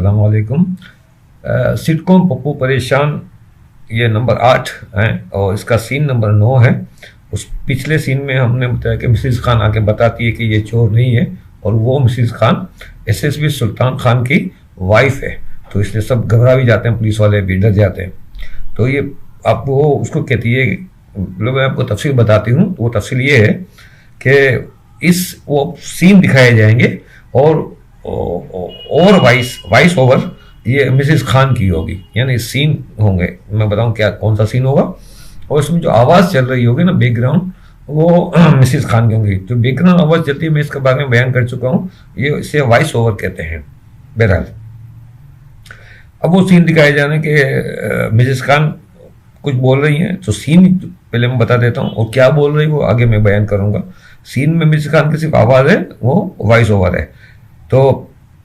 अस्सलाम वालेकुम। सिटकॉम पप्पू परेशान ये नंबर 8 है और इसका सीन नंबर 9 है। उस पिछले सीन में हमने बताया कि मिसिज खान आके बताती है कि ये चोर नहीं है और वो मिसिज खान एसएसपी सुल्तान खान की वाइफ है। तो इसलिए सब घबरा भी जाते हैं, पुलिस वाले भी डर जाते हैं। तो ये आप वो उसको कहती है, मतलब मैं आपको तफसील बताती हूँ। वो तफसील ये है कि इस वो सीन दिखाए जाएंगे और वॉइस ओवर ये मिसिज खान की होगी, यानी सीन होंगे। मैं बताऊं क्या कौन सा सीन होगा। और इसमें जो आवाज़ चल रही होगी ना बैकग्राउंड, वो मिसिज खान की होगी। जो बैकग्राउंड आवाज़ चलती है मैं इसके बारे में बयान कर चुका हूँ, ये इसे वॉइस ओवर कहते हैं। बहरहाल अब वो सीन दिखाए जाने के मिसिज खान कुछ बोल रही हैं, तो सीन पहले मैं बता देता हूँ और क्या बोल रही है वो आगे मैं बयान करूँगा। सीन में मिसिज खान की सिर्फ आवाज़ है, वो वॉइस ओवर है। तो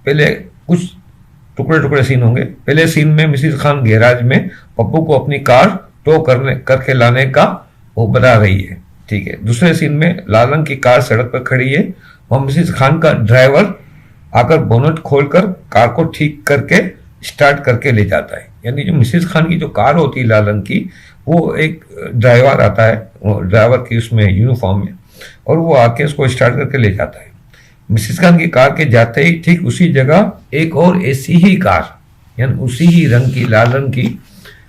पहले कुछ टुकड़े टुकड़े सीन होंगे। पहले सीन में मिसिज खान गैराज में पप्पू को अपनी कार टो करके लाने का वो बता रही है, ठीक है। दूसरे सीन में लाल रंग की कार सड़क पर खड़ी है, वह मिसिज खान का ड्राइवर आकर बोनट खोलकर कार को ठीक करके स्टार्ट करके ले जाता है। यानी जो मिसिज खान की जो कार होती है लाल रंग की, वो एक ड्राइवर आता है, वो ड्राइवर की उसमें यूनिफॉर्म में, और वो आके उसको स्टार्ट करके ले जाता है। मिसिज खान की कार के जाते ही ठीक उसी जगह एक और ऐसी ही कार, यानी उसी ही रंग की लाल रंग की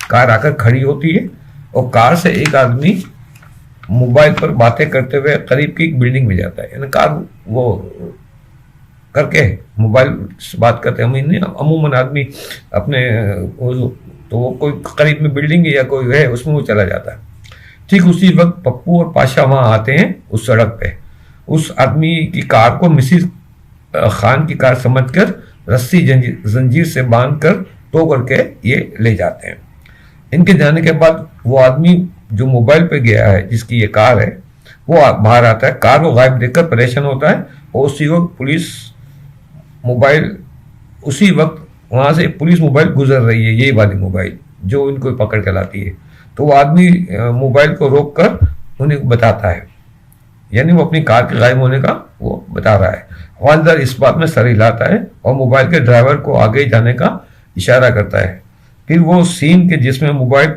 कार आकर खड़ी होती है और कार से एक आदमी मोबाइल पर बातें करते हुए करीब की एक बिल्डिंग में जाता है। यानी कार वो करके मोबाइल से बात करते हैं। अमूमन आदमी अपने तो वो कोई करीब में बिल्डिंग है या कोई है उसमें वो चला जाता है। ठीक उसी वक्त पप्पू और पाशा वहाँ आते हैं उस सड़क पे। उस आदमी की कार को मिसिज खान की कार समझकर रस्सी जंजीर से बांधकर टो करके ये ले जाते हैं। इनके जाने के बाद वो आदमी जो मोबाइल पे गया है, जिसकी ये कार है, वो बाहर आता है। कार को गायब देखकर परेशान होता है और उसी वक्त वहां से पुलिस मोबाइल गुजर रही है, यही वाली मोबाइल जो इनको पकड़ के लाती है। तो वो आदमी मोबाइल को रोक कर उन्हें बताता है, यानी वो अपनी कार के गायब होने का वो बता रहा है। हवालदार इस बात में सर हिलाता है और मोबाइल के ड्राइवर को आगे जाने का इशारा करता है। फिर वो सीन के जिसमें मोबाइल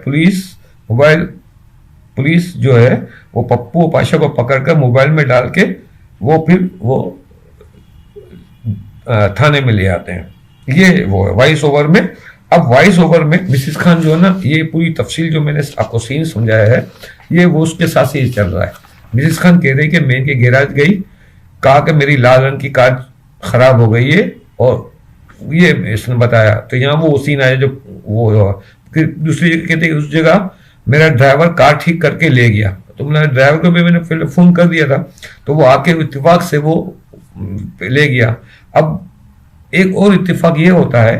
पुलिस जो है वो पप्पू और पाशा को पकड़कर मोबाइल में डाल के वो थाने में ले आते हैं। ये वो है वॉइस ओवर में। अब वॉइस ओवर में मिसिज खान जो है ना, ये पूरी तफसील जो मैंने आपको सीन समझाया है, ये वो उसके साथ ही चल रहा है। मिसिज खान कह रही कि मैं इनके गैराज गई, कहा कि मेरी लाल रंग की कार खराब हो गई है और ये इसने बताया। तो यहाँ वो सीन आया जो वो फिर दूसरी जगह कहते उस जगह मेरा ड्राइवर कार ठीक करके ले गया। तो मेरा ड्राइवर को भी मैंने पहले फोन कर दिया था, तो वो आके इत्तेफाक से वो ले गया। अब एक और इत्तेफाक ये होता है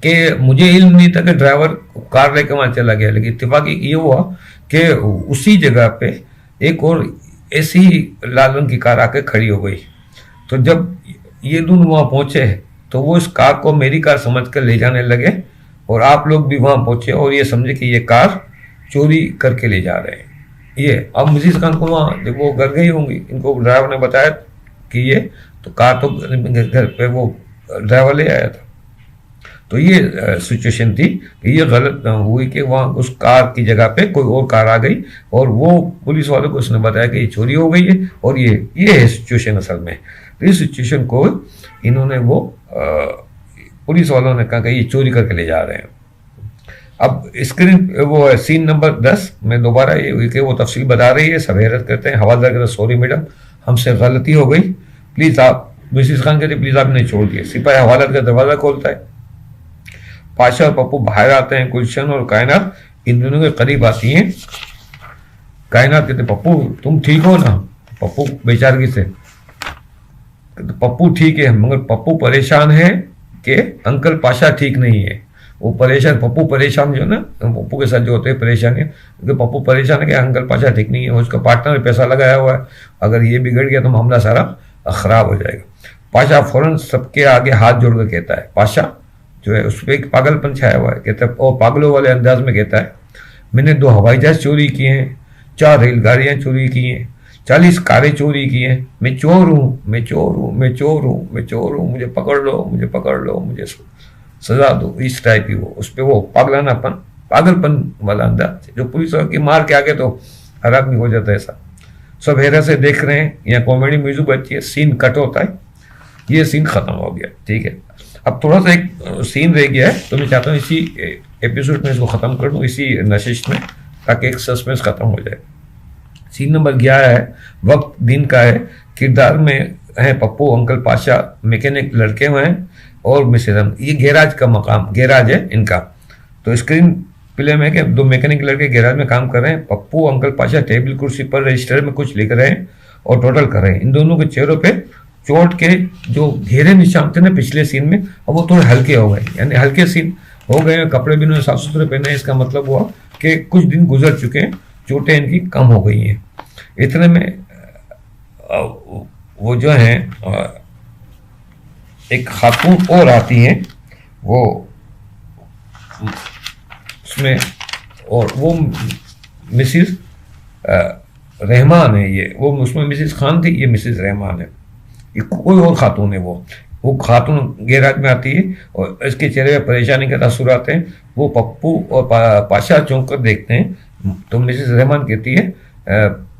कि मुझे इल्म नहीं था कि ड्राइवर कार लेकर वहां चला गया, लेकिन इत्तेफाक ये हुआ कि उसी जगह पे एक और ऐसी ही लाल रंग की कार आके खड़ी हो गई। तो जब ये दोनों वहां पहुंचे तो वो इस कार को मेरी कार समझ कर ले जाने लगे और आप लोग भी वहां पहुंचे और ये समझे कि ये कार चोरी करके ले जा रहे हैं। ये अब मिसिज खान को वहाँ जब वो घर गई होंगी, इनको ड्राइवर ने बताया कि ये तो कार तो घर पे वो ड्राइवर ले आया था। तो ये सिचुएशन थी कि ये गलत हुई कि वहाँ उस कार की जगह पे कोई और कार आ गई और वो पुलिस वालों को उसने बताया कि ये चोरी हो गई है और ये है सिचुएशन असल में। तो इस सिचुएशन को इन्होंने पुलिस वालों ने कहा कि ये चोरी करके ले जा रहे हैं। अब स्क्रीन वो है सीन नंबर 10 में दोबारा ये वो तफसील बता रही है। सब हैरत करते हैं। हवालदार कहते सॉरी मैडम, हमसे गलती हो गई, प्लीज आप। मिसिज खान कहते प्लीज आपने छोड़ दिया। सिपाही हवालदार का दरवाजा खोलता है। पाशा और पप्पू बाहर आते हैं। गुलशन और कायनात इन दोनों के करीब आती हैं। कायनात कहते पप्पू तुम ठीक हो ना? पप्पू बेचारगी से पप्पू ठीक है, मगर पप्पू परेशान है कि अंकल पाशा ठीक नहीं है। वो परेशान, पप्पू परेशान जो ना, पप्पू के साथ जो होते हैं परेशानी, क्योंकि पप्पू परेशान है कि अंकल पाशा ठीक नहीं है, उसका पार्टनर पैसा लगाया हुआ है, अगर ये बिगड़ गया तो मामला सारा खराब हो जाएगा। पाशा फौरन सबके आगे हाथ जोड़कर कहता है, पाशा जो है उस पर एक पागलपन छाया हुआ है, कहता है और पागलों वाले अंदाज में कहता है, मैंने 2 हवाई जहाज चोरी किए हैं, 4 रेलगाड़ियाँ चोरी की हैं, 40 कारें चोरी की हैं, मैं चोर हूँ, मैं चोर हूँ, मैं चोर हूँ, मैं चोर हूँ, मुझे पकड़ लो, मुझे पकड़ लो, मुझे सजा दो, इस टाइप की वो, उस पर वो पागलानापन, पागलपन वाला अंदाज जो पुलिस की मार के आगे तो हर आदमी हो जाता है ऐसा। सब हैरत से देख रहे हैं, यहाँ कॉमेडी म्यूजिक बजती है, सीन कट होता है, ये सीन खत्म हो गया, ठीक है। अब थोड़ा सा एक सीन रह गया है, तो मैं चाहता हूँ इसी एपिसोड में इसको खत्म कर दूँ, इसी नशिश में, ताकि एक सस्पेंस खत्म हो जाए। सीन नंबर 11 है, वक्त दिन का है, किरदार में है पप्पू, अंकल पाशा, मैकेनिक लड़के हुए हैं और मिश्रम। ये गैराज का मकाम, गैराज है इनका। तो स्क्रीन प्ले में कि 2 मैकेनिक लड़के गैराज में काम कर रहे हैं। पप्पू अंकल पाशा टेबल कुर्सी पर रजिस्टर में कुछ लिख रहे हैं और टोटल कर रहे हैं। इन दोनों के चेहरों पे चोट के जो घेरे निशान थे ना पिछले सीन में, अब वो थोड़े हल्के हो गए, यानी हल्के सीन हो गए। कपड़े भी इन्होंने साफ सुथरे पहने हैं, इसका मतलब हुआ कि कुछ दिन गुजर चुके हैं, चोटें इनकी कम हो गई हैं। इतने में वो जो है एक खातून और आती हैं, वो उसमें, और वो मिसिज रहमान है, ये वो उसमें मिसिज खान थी, ये मिसिज रहमान है, ये कोई और खातून है। वो खातून गैराज में आती है और इसके चेहरे पर परेशानी के तासुर आते हैं। वो पप्पू और पाशा चौंक कर देखते हैं, तो मिसिज रहमान कहती है,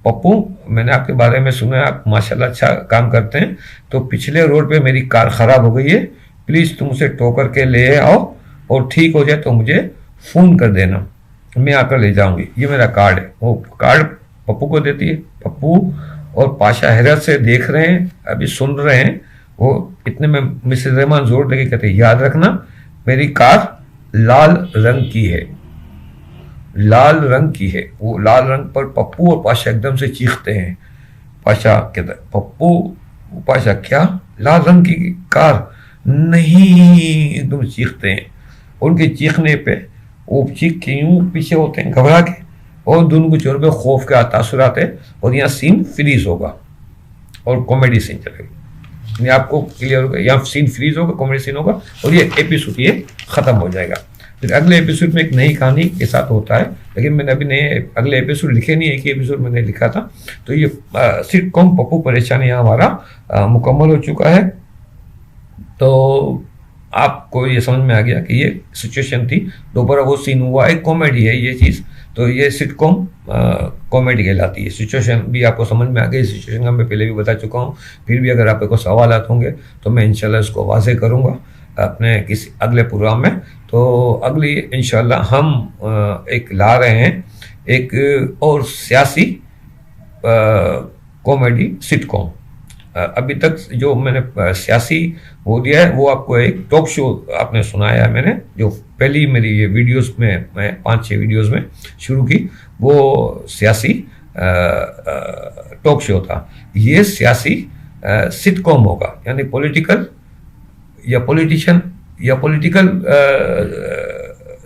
पप्पू मैंने आपके बारे में सुना है, आप माशाल्लाह अच्छा काम करते हैं, तो पिछले रोड पे मेरी कार खराब हो गई है, प्लीज़ तुम उसे टो करके ले आओ और ठीक हो जाए तो मुझे फ़ोन कर देना, मैं आकर ले जाऊंगी, ये मेरा कार्ड है। वो कार्ड पप्पू को देती है। पप्पू और पाशा हैरत से देख रहे हैं, अभी सुन रहे हैं। वो इतने में मिसेस रहमान जोर देके कहते हैं, याद रखना मेरी कार लाल रंग की है, लाल रंग की है। वो लाल रंग पर पप्पू और पाशा एकदम से चीखते हैं। पाशा कहता है, पप्पू, पाशा क्या लाल रंग की कार नहीं, एकदम चीखते हैं। उनके चीखने पे वो चीख के यूं पीछे होते हैं घबरा के, और दोनों के चेहरे पे खौफ के तासुर आते हैं। और यहाँ सीन फ्रीज होगा और कॉमेडी सीन चलेगी, आपको क्लियर होगा, यहाँ सीन फ्रीज होगा, कॉमेडी सीन होगा, और ये एपिसोड ये खत्म हो जाएगा। फिर अगले एपिसोड में एक नई कहानी के साथ होता है, लेकिन मैंने अभी नए अगले एपिसोड लिखे नहीं है, एक ही एपिसोड मैंने लिखा था। तो ये सिटकॉम पप्पू परेशानी यहाँ हमारा मुकम्मल हो चुका है। तो आपको ये समझ में आ गया कि ये सिचुएशन थी, दोबारा वो सीन हुआ, एक कॉमेडी है ये चीज़, तो ये सिटकॉम कॉमेडी कहलाती है। सिचुएशन भी आपको समझ में आ गई, सिचुएशन का मैं पहले भी बता चुका हूँ। फिर भी अगर आपको सवाल होंगे तो मैं इंशाल्लाह इसको वाज़ेह करूँगा अपने किसी अगले प्रोग्राम में। तो अगली इंशाल्लाह हम एक ला रहे हैं एक और सियासी कॉमेडी सिटकॉम। अभी तक जो मैंने सियासी वो दिया है, वो आपको एक टॉक शो आपने सुनाया है मैंने, जो पहली मेरी ये वीडियोस में मैं 5-6 वीडियोस में शुरू की, वो सियासी टॉक शो था। ये सियासी सिटकॉम होगा, यानी पॉलिटिकल या पॉलिटिशियन या पॉलिटिकल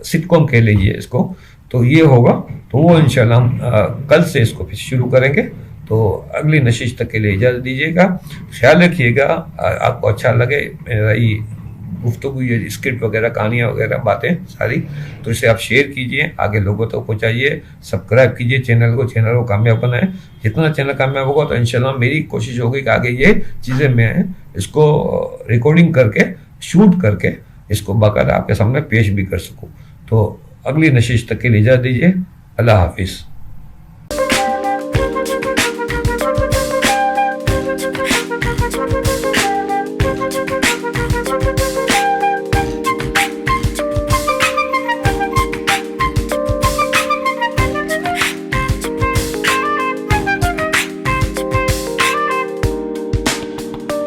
सिटकॉम कह लीजिए इसको। तो ये होगा, तो वो इंशाल्लाह हम कल से इसको फिर शुरू करेंगे। तो अगली नशिश तक के लिए इजाज़त दीजिएगा, ख्याल रखिएगा। आपको अच्छा लगे मेरा ये गुफ्तगू, ये स्क्रिप्ट वगैरह, कहानियाँ वगैरह, बातें सारी, तो इसे आप शेयर कीजिए, आगे लोगों तक पहुँचाइए, सब्सक्राइब कीजिए चैनल को कामयाब बनाएं। जितना चैनल कामयाब होगा तो इंशाल्लाह मेरी कोशिश होगी कि आगे ये चीज़ें मैं इसको रिकॉर्डिंग करके, शूट करके इसको बाकायदा आपके सामने पेश भी कर सकूँ। तो अगली नशिश तक के लिए इजाज़त दीजिए। अल्लाह हाफिज़।